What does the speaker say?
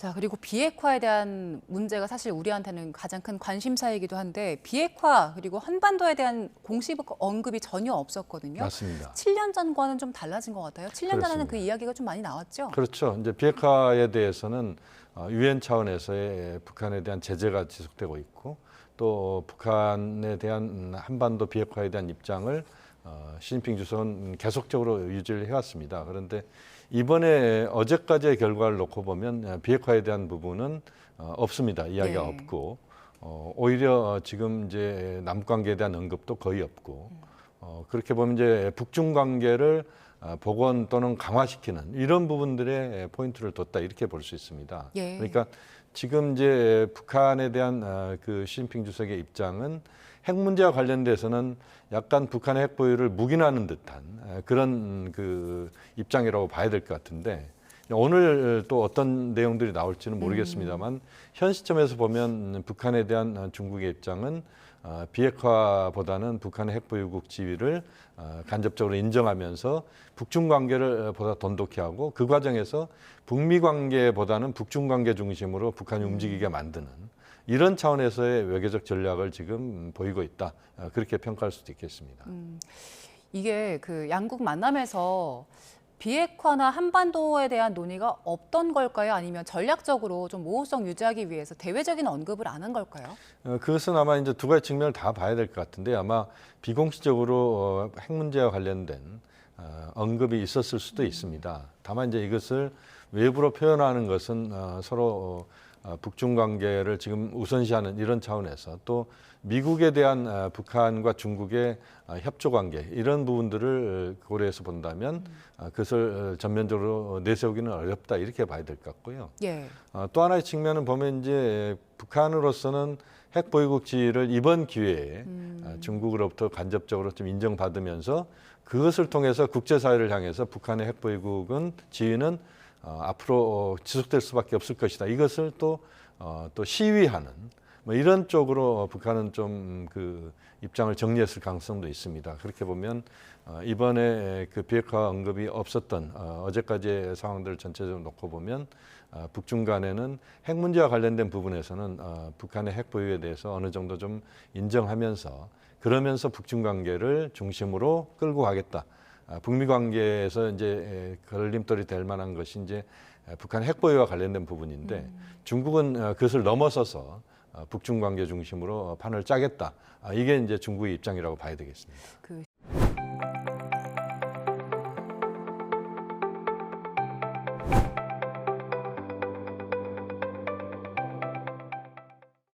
자, 그리고 비핵화에 대한 문제가 사실 우리한테는 가장 큰 관심사이기도 한데 비핵화 그리고 한반도에 대한 공식 언급이 전혀 없었거든요. 맞습니다. 7년 전과는 좀 달라진 것 같아요. 7년 전에는 그 그렇습니다. 이야기가 좀 많이 나왔죠. 그렇죠. 이제 비핵화에 대해서는 유엔 차원에서의 북한에 대한 제재가 지속되고 있고 또 북한에 대한 한반도 비핵화에 대한 입장을 시진핑 주석은 계속적으로 유지를 해왔습니다. 그런데 이번에 어제까지의 결과를 놓고 보면 비핵화에 대한 부분은 없습니다. 이야기가 네. 없고 오히려 지금 이제 남북 관계에 대한 언급도 거의 없고 그렇게 보면 이제 북중 관계를 복원 또는 강화시키는 이런 부분들에 포인트를 뒀다 이렇게 볼 수 있습니다. 예. 그러니까 지금 이제 북한에 대한 그 시진핑 주석의 입장은 핵 문제와 관련돼서는 약간 북한의 핵 보유를 묵인하는 듯한 그런 그 입장이라고 봐야 될 것 같은데 오늘 또 어떤 내용들이 나올지는 모르겠습니다만 현 시점에서 보면 북한에 대한 중국의 입장은 비핵화보다는 북한의 핵 보유국 지위를 간접적으로 인정하면서 북중 관계를 보다 돈독히 하고 그 과정에서 북미 관계보다는 북중 관계 중심으로 북한이 움직이게 만드는 이런 차원에서의 외교적 전략을 지금 보이고 있다. 그렇게 평가할 수도 있겠습니다. 이게 그 양국 만남에서 비핵화나 한반도에 대한 논의가 없던 걸까요? 아니면 전략적으로 좀 모호성 유지하기 위해서 대외적인 언급을 안 한 걸까요? 그것은 아마 이제 두 가지 측면을 다 봐야 될 것 같은데 아마 비공식적으로 핵 문제와 관련된 언급이 있었을 수도 있습니다. 다만 이제 이것을 외부로 표현하는 것은 서로 북중 관계를 지금 우선시하는 이런 차원에서 또 미국에 대한 북한과 중국의 협조 관계 이런 부분들을 고려해서 본다면 그것을 전면적으로 내세우기는 어렵다 이렇게 봐야 될 것 같고요. 예. 또 하나의 측면은 보면 이제 북한으로서는 핵 보유국 지위를 이번 기회에 중국으로부터 간접적으로 좀 인정받으면서 그것을 통해서 국제사회를 향해서 북한의 핵 보유국은 지위는 앞으로 지속될 수밖에 없을 것이다. 이것을 또 시위하는 뭐 이런 쪽으로 북한은 좀 그 입장을 정리했을 가능성도 있습니다. 그렇게 보면 이번에 그 비핵화 언급이 없었던 어제까지의 상황들을 전체적으로 놓고 보면 북중 간에는 핵 문제와 관련된 부분에서는 북한의 핵 보유에 대해서 어느 정도 좀 인정하면서 그러면서 북중 관계를 중심으로 끌고 가겠다. 북미 관계에서 이제 걸림돌이 될 만한 것이 이제 북한 핵 보유와 관련된 부분인데 중국은 그것을 넘어서서 북중 관계 중심으로 판을 짜겠다. 이게 이제 중국의 입장이라고 봐야 되겠습니다. 그